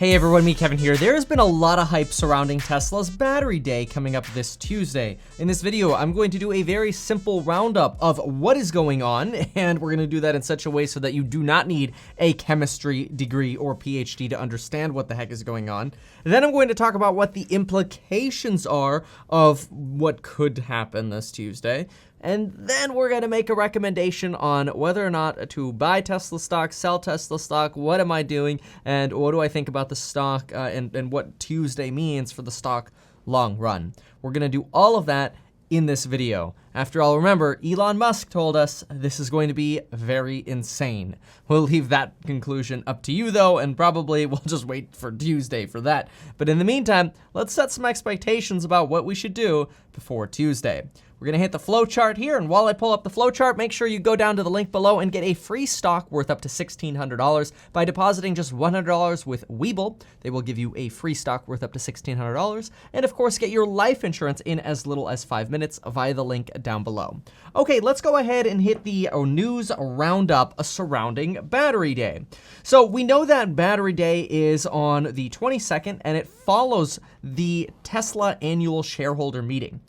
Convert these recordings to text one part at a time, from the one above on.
Hey everyone, me Kevin here. There has been a lot of hype surrounding Tesla's Battery Day coming up this Tuesday. In this video, I'm going to do a very simple roundup of what is going on, and we're going to do that in such a way so that you do not need a chemistry degree or PhD to understand what the heck is going on. Then I'm going to talk about what the implications are of what could happen this Tuesday. And then we're going to make a recommendation on whether or not to buy Tesla stock, sell Tesla stock, what am I doing, and what do I think about the stock, and what Tuesday means for the stock long run. We're going to do all of that in this video. After all, remember, Elon Musk told us this is going to be very insane. We'll leave that conclusion up to you though, and probably we'll just wait for Tuesday for that. But in the meantime, let's set some expectations about what we should do before Tuesday. We're gonna hit the flow chart here, and while I pull up the flow chart, make sure you go down to the link below and get a free stock worth up to $1,600 by depositing just $100 with Webull. They will give you a free stock worth up to $1,600, and of course, get your life insurance in as little as 5 minutes via the link down below. Okay, let's go ahead and hit the news roundup surrounding Battery Day. So we know that Battery Day is on the 22nd, and it follows the Tesla annual shareholder meeting.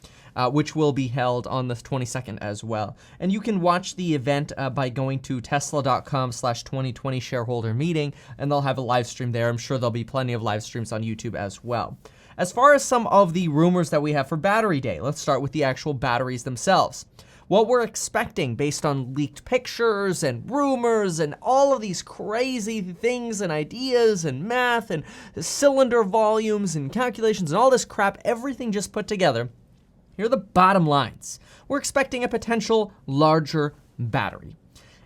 Which will be held on the 22nd as well. And you can watch the event by going to tesla.com/2020 shareholder meeting, and they'll have a live stream there. I'm sure there'll be plenty of live streams on YouTube as well. As far as some of the rumors that we have for Battery Day, let's start with the actual batteries themselves. What we're expecting based on leaked pictures and rumors and all of these crazy things and ideas and math and cylinder volumes and calculations and all this crap, everything just put together. Here are the bottom lines. We're expecting a potential larger battery.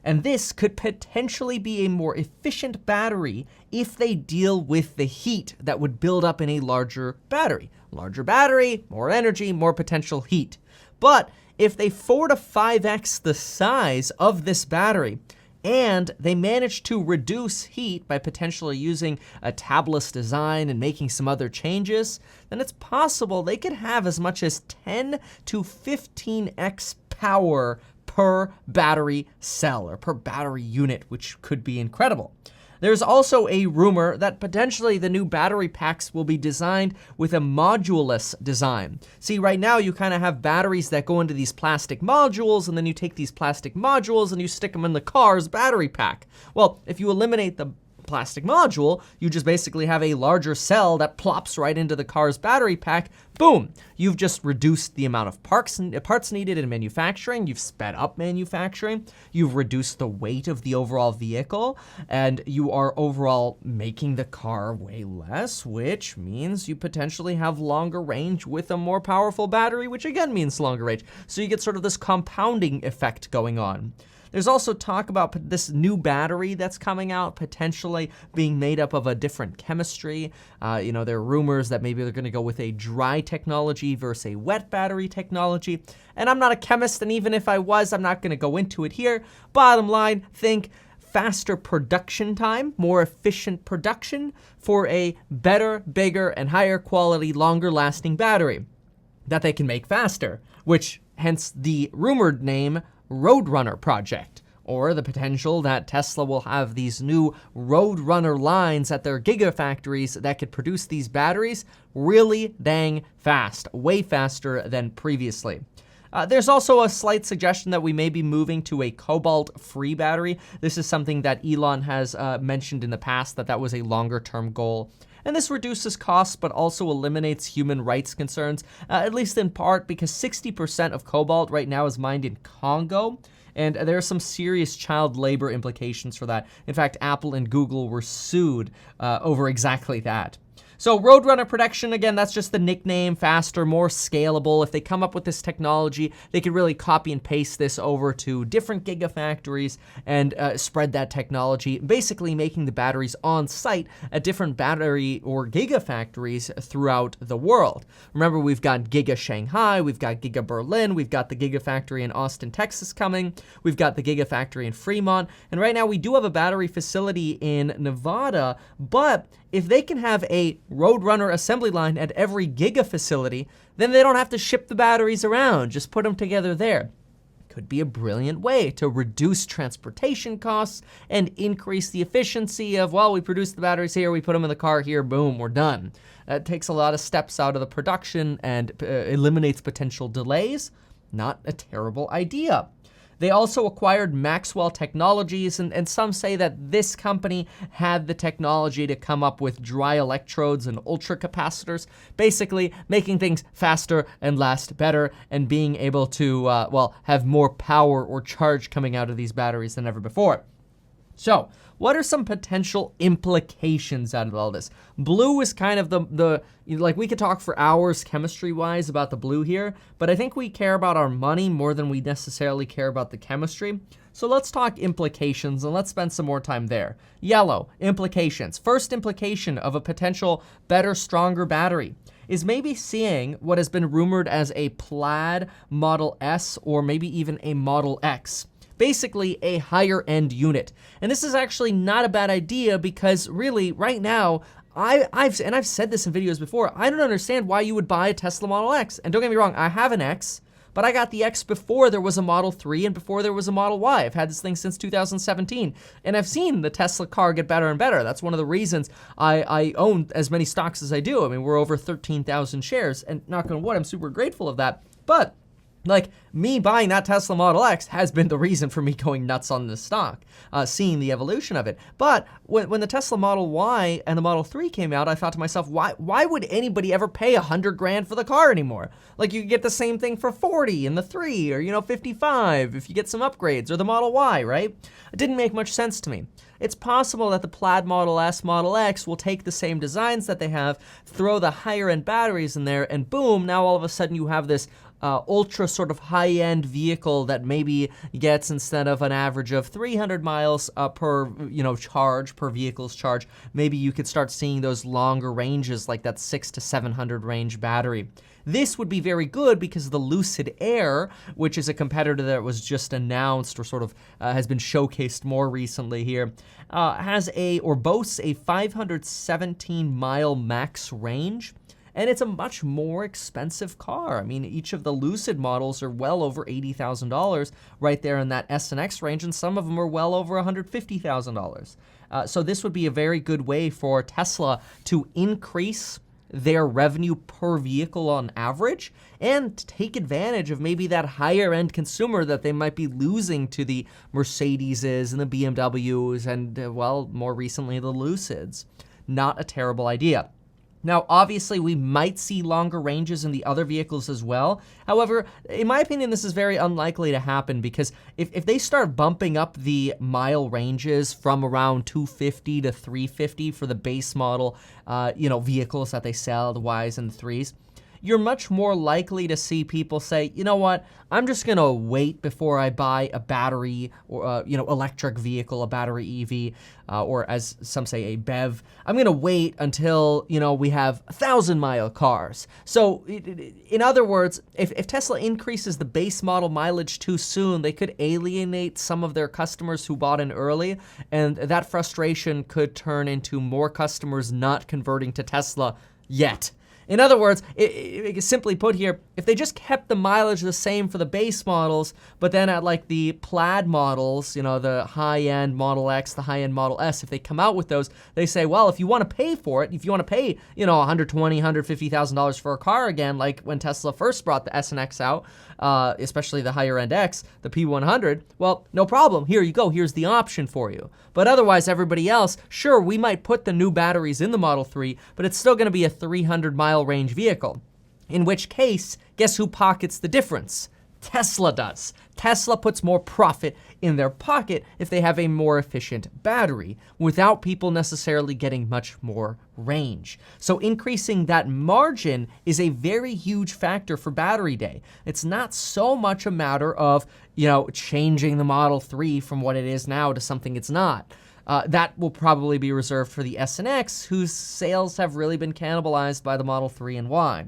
And this could potentially be a more efficient battery if they deal with the heat that would build up in a larger battery. Larger battery, more energy, more potential heat. But if they 4 to 5x the size of this battery, and they managed to reduce heat by potentially using a tabless design and making some other changes, then it's possible they could have as much as 10 to 15x power per battery cell or per battery unit, which could be incredible. There's also a rumor that potentially the new battery packs will be designed with a moduleless design. See, right now you kind of have batteries that go into these plastic modules, and then you take these plastic modules and you stick them in the car's battery pack. Well, if you eliminate the plastic module, you just basically have a larger cell that plops right into the car's battery pack. Boom! You've just reduced the amount of parts needed in manufacturing. You've sped up manufacturing. You've reduced the weight of the overall vehicle, and you are overall making the car weigh less, which means you potentially have longer range with a more powerful battery, which again means longer range. So you get sort of this compounding effect going on. There's also talk about this new battery that's coming out potentially being made up of a different chemistry. There are rumors that maybe they're going to go with a dry technology versus a wet battery technology. And I'm not a chemist, and even if I was, I'm not going to go into it here. Bottom line, think faster production time, more efficient production for a better, bigger, and higher quality, longer lasting battery that they can make faster, which hence the rumored name Roadrunner Project, or the potential that Tesla will have these new Roadrunner lines at their gigafactories that could produce these batteries really dang fast, way faster than previously. There's also a slight suggestion that we may be moving to a Cobalt-free battery. This is something that Elon has mentioned in the past, that was a longer-term goal. And this reduces costs, but also eliminates human rights concerns, at least in part because 60% of cobalt right now is mined in Congo, and there are some serious child labor implications for that. In fact, Apple and Google were sued over exactly that. So Roadrunner Production, again, that's just the nickname, faster, more scalable. If they come up with this technology, they could really copy and paste this over to different gigafactories and spread that technology, basically making the batteries on site at different battery or gigafactories throughout the world. Remember, we've got Giga Shanghai, we've got Giga Berlin, we've got the Gigafactory in Austin, Texas coming, we've got the Gigafactory in Fremont, and right now we do have a battery facility in Nevada, but if they can have a Roadrunner assembly line at every Giga facility, then they don't have to ship the batteries around, just put them together there. could be a brilliant way to reduce transportation costs and increase the efficiency of, well, we produce the batteries here, we put them in the car here, boom, we're done. That takes a lot of steps out of the production and eliminates potential delays. Not a terrible idea. They also acquired Maxwell Technologies, and some say that this company had the technology to come up with dry electrodes and ultra capacitors, basically making things faster and last better and being able to, well, have more power or charge coming out of these batteries than ever before. So, what are some potential implications out of all this? Blue is kind of like we could talk for hours chemistry-wise about the blue here, but I think we care about our money more than we necessarily care about the chemistry. So let's talk implications and let's spend some more time there. Yellow, implications. First implication of a potential better, stronger battery is maybe seeing what has been rumored as a plaid Model S or maybe even a Model X. Basically a higher end unit. And this is actually not a bad idea because really right now, I've said this in videos before, I don't understand why you would buy a Tesla Model X. And don't get me wrong, I have an X, but I got the X before there was a Model 3 and before there was a Model Y. I've had this thing since 2017, and I've seen the Tesla car get better and better. That's one of the reasons I own as many stocks as I do. I mean, we're over 13,000 shares, and knock on wood, I'm super grateful of that. But like, me buying that Tesla Model X has been the reason for me going nuts on this stock, seeing the evolution of it. But when the Tesla Model Y and the Model 3 came out, I thought to myself, why would anybody ever pay $100 grand for the car anymore? Like, you could get the same thing for 40 in the 3, or 55 if you get some upgrades, or the Model Y, right? It didn't make much sense to me. It's possible that the plaid Model S, Model X will take the same designs that they have, throw the higher end batteries in there, and boom, now all of a sudden you have this ultra sort of high-end vehicle that maybe gets, instead of an average of 300 miles per charge, per vehicle's charge, maybe you could start seeing those longer ranges like that 600 to 700 range battery. This would be very good because the Lucid Air, which is a competitor that was just announced or sort of has been showcased more recently here, boasts a 517-mile max range. And it's a much more expensive car. I mean, each of the Lucid models are well over $80,000 right there in that S and X range, and some of them are well over $150,000. So this would be a very good way for Tesla to increase their revenue per vehicle on average and take advantage of maybe that higher end consumer that they might be losing to the Mercedeses and the BMWs and, well, more recently the Lucids. Not a terrible idea. Now, obviously, we might see longer ranges in the other vehicles as well. However, in my opinion, this is very unlikely to happen because if they start bumping up the mile ranges from around 250 to 350 for the base model, vehicles that they sell, the Ys and the 3s, you're much more likely to see people say, you know what, I'm just gonna wait before I buy a battery or, electric vehicle, a battery EV, or as some say, a BEV. I'm gonna wait until, we have 1,000-mile cars. So in other words, if Tesla increases the base model mileage too soon, they could alienate some of their customers who bought in early, and that frustration could turn into more customers not converting to Tesla yet. In other words, simply put here, if they just kept the mileage the same for the base models, but then at like the plaid models, the high-end Model X, the high-end Model S, if they come out with those, they say, well, if you want to pay for it, if you want to pay, $120,000, $150,000 for a car again, like when Tesla first brought the S and X out, especially the higher-end X, the P100, well, no problem. Here you go. Here's the option for you. But otherwise, everybody else, sure, we might put the new batteries in the Model 3, but it's still going to be a 300-mile range vehicle. In which case, guess who pockets the difference? Tesla does. Tesla puts more profit in their pocket if they have a more efficient battery without people necessarily getting much more range. So increasing that margin is a very huge factor for battery day. It's not so much a matter of, changing the Model 3 from what it is now to something it's not. That will probably be reserved for the S and X, whose sales have really been cannibalized by the Model 3 and Y.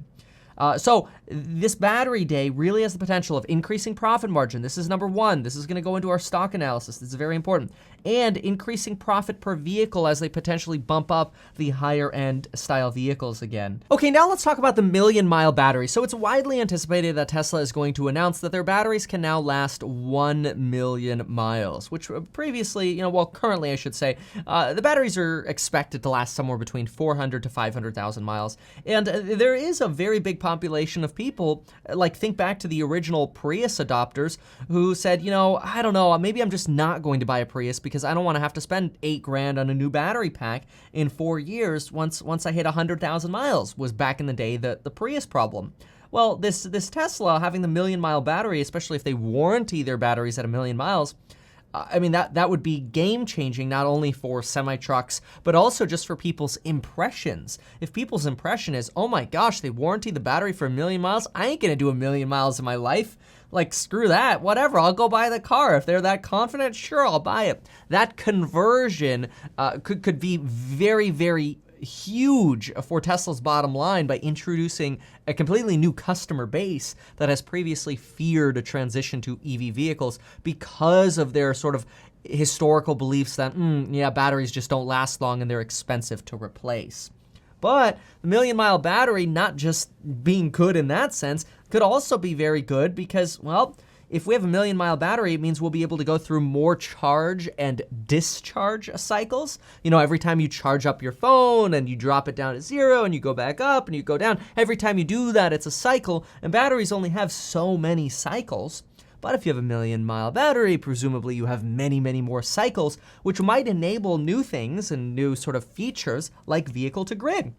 So this battery day really has the potential of increasing profit margin. This is number one. This is going to go into our stock analysis. This is very important. And increasing profit per vehicle as they potentially bump up the higher end style vehicles again. Okay, now let's talk about the million-mile battery. So it's widely anticipated that Tesla is going to announce that their batteries can now last 1 million miles, which previously, currently I should say, the batteries are expected to last somewhere between 400 to 500,000 miles. And there is a very big population of people, like think back to the original Prius adopters who said, I don't know, maybe I'm just not going to buy a Prius because I don't want to have to spend $8,000 on a new battery pack in 4 years once I hit 100,000 miles, was back in the day the Prius problem. Well, this Tesla having the million-mile battery, especially if they warranty their batteries at 1 million miles, that would be game-changing, not only for semi-trucks, but also just for people's impressions. If people's impression is, oh my gosh, they warranty the battery for 1 million miles, I ain't gonna do 1 million miles in my life. Like, screw that, whatever, I'll go buy the car. If they're that confident, sure, I'll buy it. That conversion could be very, very huge for Tesla's bottom line by introducing a completely new customer base that has previously feared a transition to EV vehicles because of their sort of historical beliefs that, batteries just don't last long and they're expensive to replace. But the million-mile battery, not just being good in that sense, could also be very good because, if we have a 1 million-mile battery, it means we'll be able to go through more charge and discharge cycles. Every time you charge up your phone and you drop it down to 0 and you go back up and you go down, every time you do that, it's a cycle, and batteries only have so many cycles. But if you have a 1 million-mile battery, presumably you have many, many more cycles, which might enable new things and new sort of features like vehicle-to-grid.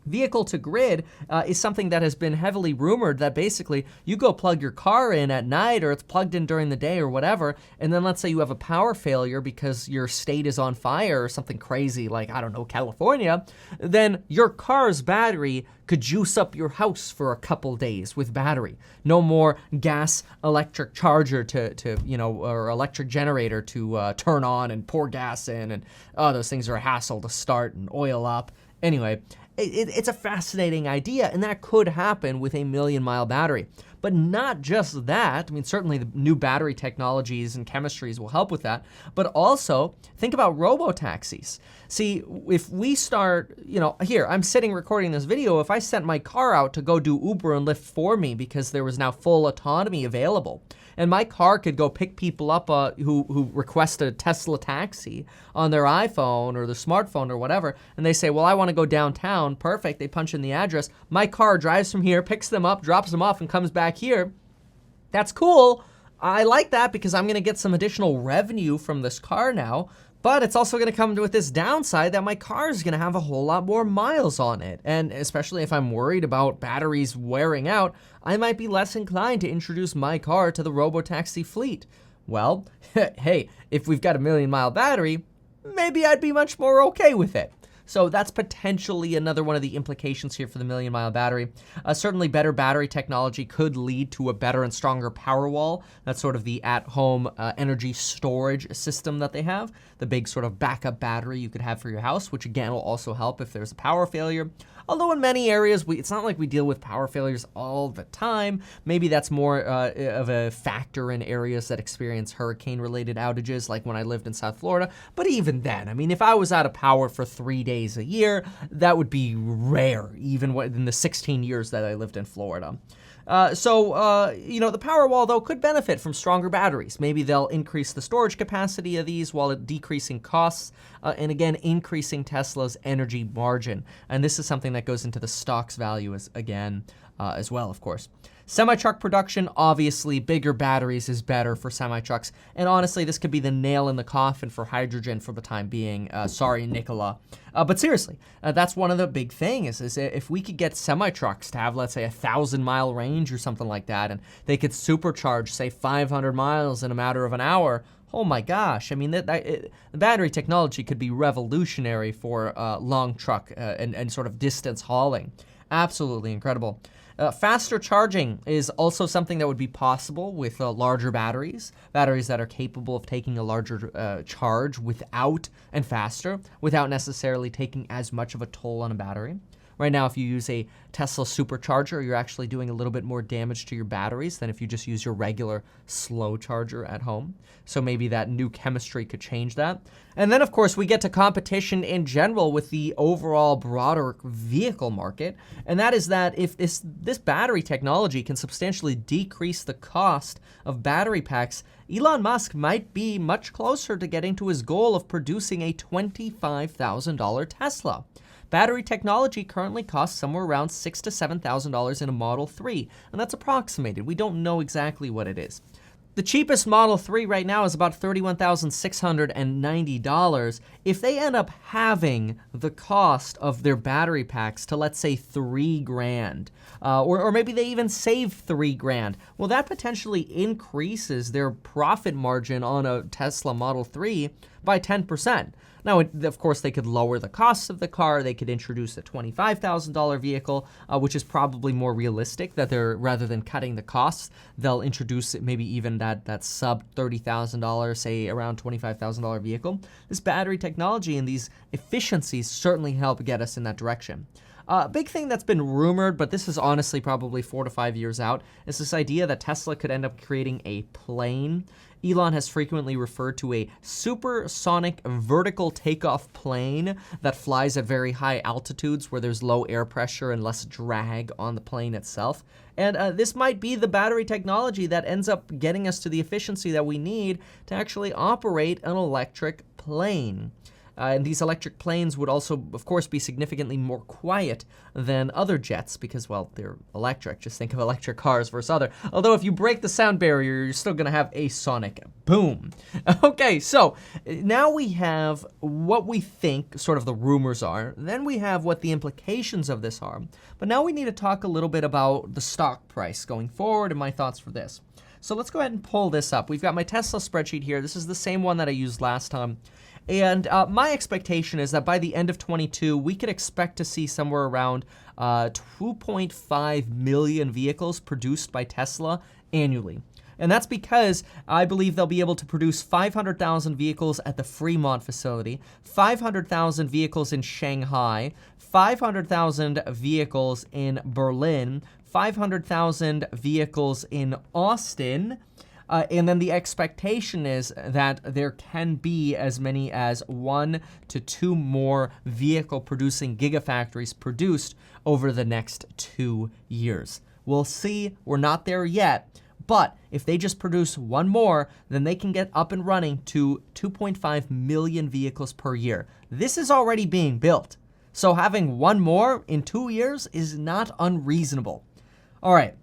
Vehicle-to-grid is something that has been heavily rumored that basically you go plug your car in at night or it's plugged in during the day or whatever, and then let's say you have a power failure because your state is on fire or something crazy like, I don't know, California, then your car's battery could juice up your house for a couple days with battery. No more gas electric charger or electric generator to turn on and pour gas in, and those things are a hassle to start and oil up. Anyway, it's a fascinating idea, and that could happen with a 1 million-mile battery. But not just that. Certainly the new battery technologies and chemistries will help with that. But also, think about robo-taxis. See, if we start, here, I'm sitting recording this video. If I sent my car out to go do Uber and Lyft for me because there was now full autonomy available, and my car could go pick people up who request a Tesla taxi on their iPhone or their smartphone or whatever, and they say, well, I want to go downtown. Perfect. They punch in the address. My car drives from here, picks them up, drops them off, and comes back here. That's cool. I like that because I'm going to get some additional revenue from this car now. But it's also going to come with this downside that my car is going to have a whole lot more miles on it. And especially if I'm worried about batteries wearing out, I might be less inclined to introduce my car to the robotaxi fleet. Well, hey, if we've got a 1 million-mile battery, maybe I'd be much more okay with it. So that's potentially another one of the implications here for the 1 million-mile battery. Certainly better battery technology could lead to a better and stronger Powerwall. That's sort of the at-home energy storage system that they have. The big sort of backup battery you could have for your house, which again will also help if there's a power failure. Although in many areas, it's not like we deal with power failures all the time. Maybe that's more of a factor in areas that experience hurricane-related outages, like when I lived in South Florida. But even then, if I was out of power for 3 days a year, that would be rare, even in the 16 years that I lived in Florida. The Powerwall, though, could benefit from stronger batteries. Maybe they'll increase the storage capacity of these while decreasing costs, and again, increasing Tesla's energy margin. And this is something that goes into the stock's value as well, of course. Semi-truck production, obviously, bigger batteries is better for semi-trucks. And honestly, this could be the nail in the coffin for hydrogen for the time being. Sorry, Nicola. But seriously, that's one of the big things is if we could get semi-trucks to have, let's say, 1,000-mile range or something like that, and they could supercharge, say, 500 miles in a matter of an hour, oh my gosh, the battery technology could be revolutionary for long truck and sort of distance hauling. Absolutely incredible. Faster charging is also something that would be possible with larger batteries that are capable of taking a larger charge without necessarily taking as much of a toll on a battery. Right now, if you use a Tesla supercharger, you're actually doing a little bit more damage to your batteries than if you just use your regular slow charger at home. So maybe that new chemistry could change that. And then, of course, we get to competition in general with the overall broader vehicle market. And that is that if this battery technology can substantially decrease the cost of battery packs, Elon Musk might be much closer to getting to his goal of producing a $25,000 Tesla. Battery technology currently costs somewhere around $6,000 to $7,000 in a Model 3, and that's approximated. We don't know exactly what it is. The cheapest Model 3 right now is about $31,690. If they end up having the cost of their battery packs to, let's say, $3,000, or maybe they even save $3,000, well, that potentially increases their profit margin on a Tesla Model 3 by 10%. Now, of course, they could lower the cost of the car. They could introduce a $25,000 vehicle, which is probably more realistic, that rather than cutting the costs, they'll introduce maybe even that sub $30,000, say around $25,000 vehicle. This battery technology and these efficiencies certainly help get us in that direction. Big thing that's been rumored, but this is honestly probably 4 to 5 years out, is this idea that Tesla could end up creating a plane. Elon has frequently referred to a supersonic vertical takeoff plane that flies at very high altitudes where there's low air pressure and less drag on the plane itself. And this might be the battery technology that ends up getting us to the efficiency that we need to actually operate an electric plane. And these electric planes would also, of course, be significantly more quiet than other jets because, well, they're electric. Just think of electric cars versus other. Although if you break the sound barrier, you're still going to have a sonic boom. Okay, so now we have what we think sort of the rumors are. Then we have what the implications of this are. But now we need to talk a little bit about the stock price going forward and my thoughts for this. So let's go ahead and pull this up. We've got my Tesla spreadsheet here. This is the same one that I used last time. And my expectation is that by the end of 22, we could expect to see somewhere around 2.5 million vehicles produced by Tesla annually. And that's because I believe they'll be able to produce 500,000 vehicles at the Fremont facility, 500,000 vehicles in Shanghai, 500,000 vehicles in Berlin, 500,000 vehicles in Austin. And then the expectation is that there can be as many as 1 to 2 more vehicle-producing gigafactories produced over the next 2 years. We'll see. We're not there yet. But if they just produce one more, then they can get up and running to 2.5 million vehicles per year. This is already being built. So having one more in 2 years is not unreasonable. All right.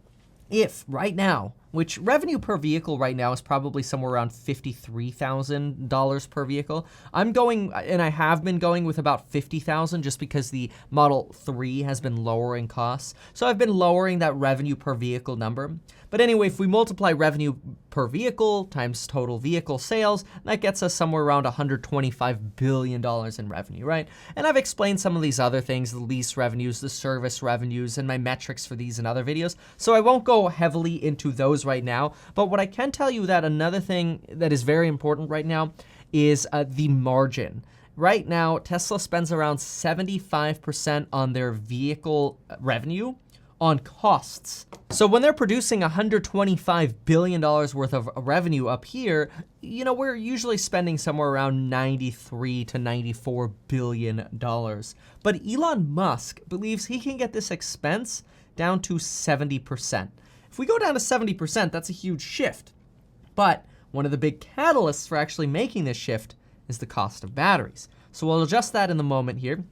If right now, which revenue per vehicle right now is probably somewhere around $53,000 per vehicle. I'm going, and I have been going with about $50,000 just because the Model 3 has been lowering costs. So I've been lowering that revenue per vehicle number. But anyway, if we multiply revenue per vehicle times total vehicle sales, that gets us somewhere around $125 billion in revenue, right? And I've explained some of these other things, the lease revenues, the service revenues, and my metrics for these in other videos. So I won't go heavily into those right now. But what I can tell you that another thing that is very important right now is the margin. Right now, Tesla spends around 75% on their vehicle revenue on costs. So when they're producing $125 billion worth of revenue up here, you know, we're usually spending somewhere around $93 to $94 billion. But Elon Musk believes he can get this expense down to 70%. If we go down to 70%, that's a huge shift. But one of the big catalysts for actually making this shift is the cost of batteries. So we'll adjust that in the moment here.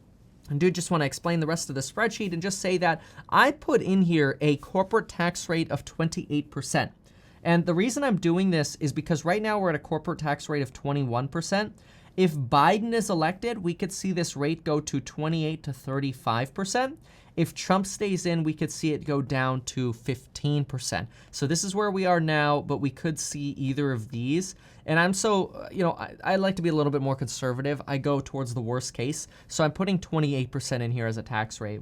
I do just want to explain the rest of the spreadsheet and just say that I put in here a corporate tax rate of 28%. And the reason I'm doing this is because right now we're at a corporate tax rate of 21%. If Biden is elected, we could see this rate go to 28 to 35%. If Trump stays in, we could see it go down to 15%. So this is where we are now, but we could see either of these. And I'm so, you know, I like to be a little bit more conservative. I go towards the worst case. So I'm putting 28% in here as a tax rate.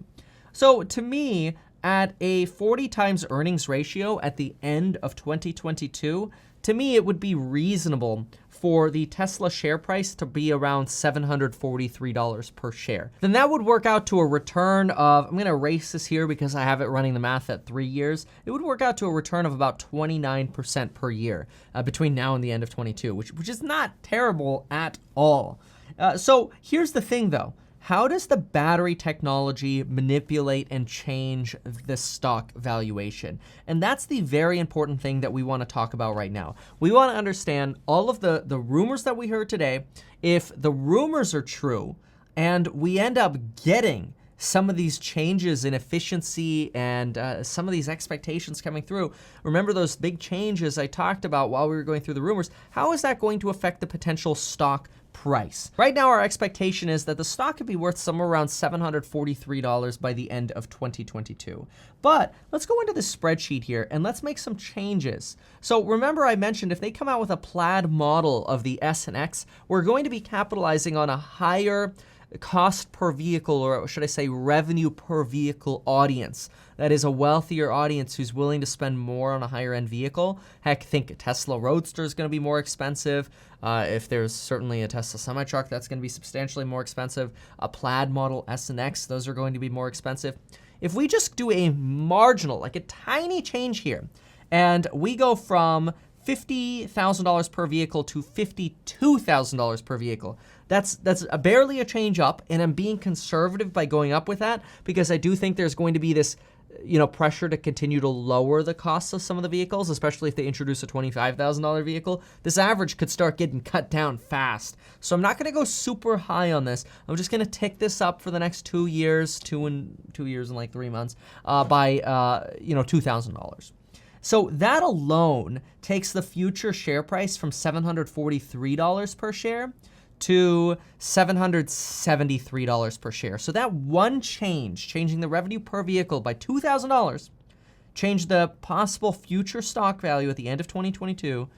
So to me, at a 40 times earnings ratio at the end of 2022, to me, it would be reasonable for the Tesla share price to be around $743 per share. Then that would work out to a return of, I'm gonna erase this here because I have it running the math at 3 years. It would work out to a return of about 29% per year between now and the end of 22, which is not terrible at all. So here's the thing though. How does the battery technology manipulate and change the stock valuation? And that's the very important thing that we want to talk about right now. We want to understand all of the rumors that we heard today. If the rumors are true and we end up getting some of these changes in efficiency and some of these expectations coming through, remember those big changes I talked about while we were going through the rumors, how is that going to affect the potential stock price? Right now, our expectation is that the stock could be worth somewhere around $743 by the end of 2022. But let's go into the spreadsheet here and let's make some changes. So remember I mentioned if they come out with a plaid model of the S and X, we're going to be capitalizing on a higher cost per vehicle, or should I say revenue per vehicle audience. That is a wealthier audience who's willing to spend more on a higher end vehicle. Heck, think a Tesla Roadster is going to be more expensive. If there's certainly a Tesla semi-truck, that's going to be substantially more expensive. A plaid model S and X, those are going to be more expensive. If we just do a marginal, like a tiny change here, and we go from $50,000 per vehicle to $52,000 per vehicle. That's barely a change up, and I'm being conservative by going up with that because I do think there's going to be this, pressure to continue to lower the costs of some of the vehicles, especially if they introduce a $25,000 vehicle. This average could start getting cut down fast. So I'm not going to go super high on this. I'm just going to tick this up for the next 2 years, 2 years and like 3 months, by $2,000. So that alone takes the future share price from $743 per share to $773 per share. So that one change, changing the revenue per vehicle by $2,000, changed the possible future stock value at the end of 2022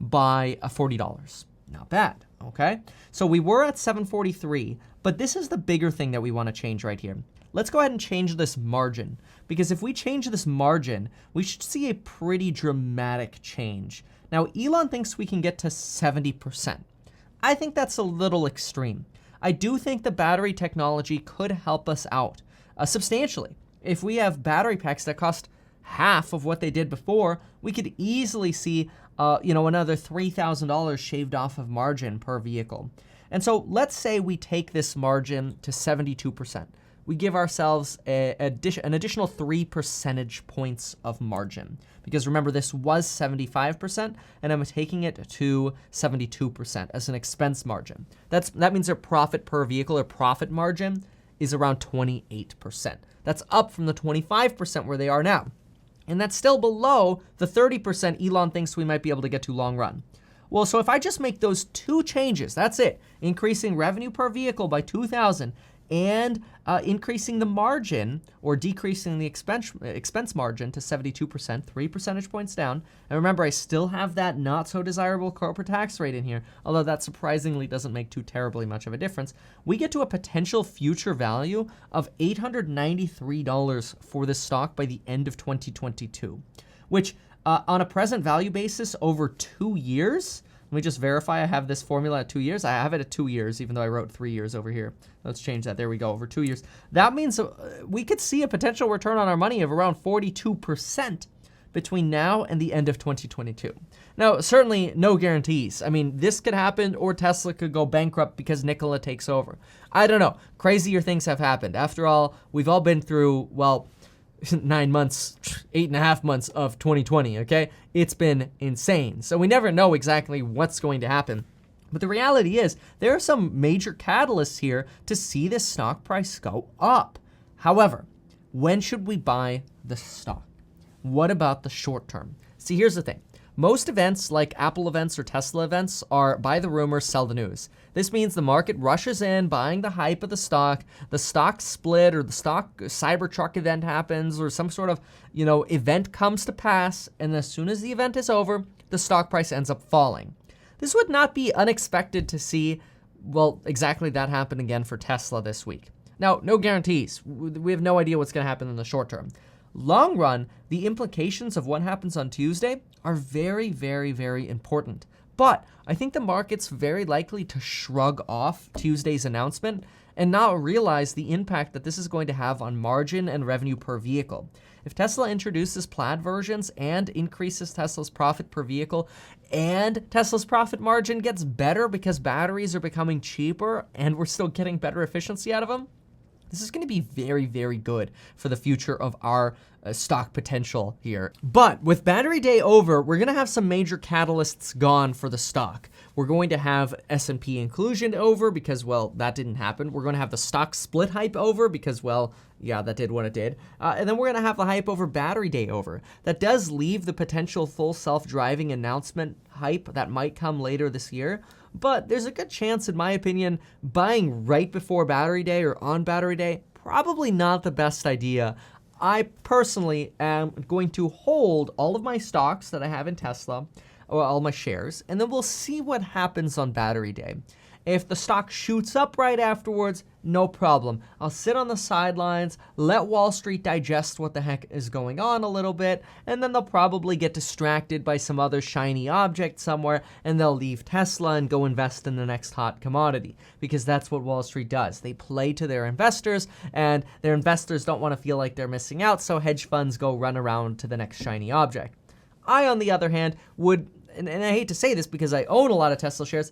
by $40. Not bad, okay? So we were at 743, but this is the bigger thing that we want to change right here. Let's go ahead and change this margin, because if we change this margin, we should see a pretty dramatic change. Now, Elon thinks we can get to 70%. I think that's a little extreme. I do think the battery technology could help us out substantially. If we have battery packs that cost half of what they did before, we could easily see another $3,000 shaved off of margin per vehicle. And so let's say we take this margin to 72%. We give ourselves an additional 3 percentage points of margin. Because remember, this was 75%, and I'm taking it to 72% as an expense margin. That means their profit per vehicle or profit margin is around 28%. That's up from the 25% where they are now. And that's still below the 30% Elon thinks we might be able to get to long run. Well, so if I just make those two changes, that's it, increasing revenue per vehicle by $2,000 and increasing the margin or decreasing the expense margin to 72%, 3 percentage points down. And remember, I still have that not so desirable corporate tax rate in here, although that surprisingly doesn't make too terribly much of a difference. We get to a potential future value of $893 for this stock by the end of 2022, which on a present value basis over 2 years, let me just verify I have this formula at 2 years. I have it at 2 years, even though I wrote 3 years over here. Let's change that. There we go, over 2 years. That means we could see a potential return on our money of around 42% between now and the end of 2022. Now, certainly no guarantees. I mean, this could happen or Tesla could go bankrupt because Nikola takes over. I don't know. Crazier things have happened. After all, we've all been through, 9 months, 8.5 months of 2020, okay? It's been insane. So we never know exactly what's going to happen. But the reality is there are some major catalysts here to see this stock price go up. However, when should we buy the stock? What about the short term? See, here's the thing. Most events like Apple events or Tesla events are buy the rumor, sell the news. This means the market rushes in, buying the hype of the stock split or the stock Cybertruck event happens or some sort of, event comes to pass. And as soon as the event is over, the stock price ends up falling. This would not be unexpected to see, exactly that happen again for Tesla this week. Now, no guarantees. We have no idea what's going to happen in the short term. Long run, the implications of what happens on Tuesday are very, very, very important. But I think the market's very likely to shrug off Tuesday's announcement and not realize the impact that this is going to have on margin and revenue per vehicle. If Tesla introduces plaid versions and increases Tesla's profit per vehicle, and Tesla's profit margin gets better because batteries are becoming cheaper and we're still getting better efficiency out of them, this is going to be very, very good for the future of our stock potential here. But with Battery Day over, we're going to have some major catalysts gone for the stock. We're going to have S&P inclusion over because, well, that didn't happen. We're going to have the stock split hype over because, well, yeah, that did what it did. And then we're going to have the hype over Battery Day over. That does leave the potential full self-driving announcement hype that might come later this year. But there's a good chance, in my opinion, buying right before Battery Day or on Battery Day, probably not the best idea. I personally am going to hold all of my stocks that I have in Tesla, or all my shares, and then we'll see what happens on Battery Day. If the stock shoots up right afterwards, no problem. I'll sit on the sidelines, let Wall Street digest what the heck is going on a little bit, and then they'll probably get distracted by some other shiny object somewhere, and they'll leave Tesla and go invest in the next hot commodity, because that's what Wall Street does. They play to their investors, and their investors don't want to feel like they're missing out, so hedge funds go run around to the next shiny object. I, on the other hand, would, and I hate to say this because I own a lot of Tesla shares,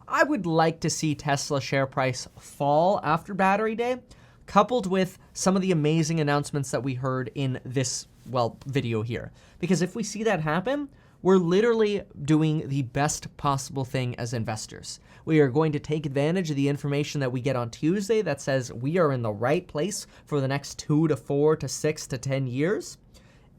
I would like to see Tesla share price fall after Battery Day, coupled with some of the amazing announcements that we heard in this, well, video here. Because if we see that happen, we're literally doing the best possible thing as investors. We are going to take advantage of the information that we get on Tuesday that says we are in the right place for the next 2 to 4 to 6 to 10 years.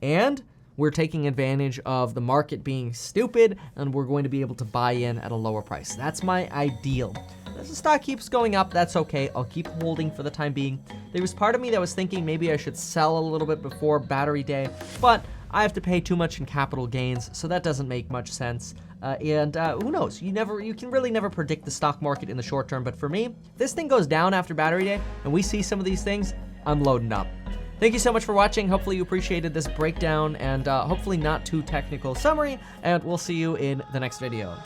And we're taking advantage of the market being stupid, and we're going to be able to buy in at a lower price. That's my ideal. As the stock keeps going up, that's okay. I'll keep holding for the time being. There was part of me that was thinking maybe I should sell a little bit before Battery Day, but I have to pay too much in capital gains, so that doesn't make much sense. Who knows? You can really never predict the stock market in the short term, but for me, if this thing goes down after Battery Day, and we see some of these things, I'm loading up. Thank you so much for watching. Hopefully you appreciated this breakdown and hopefully not too technical summary, and we'll see you in the next video.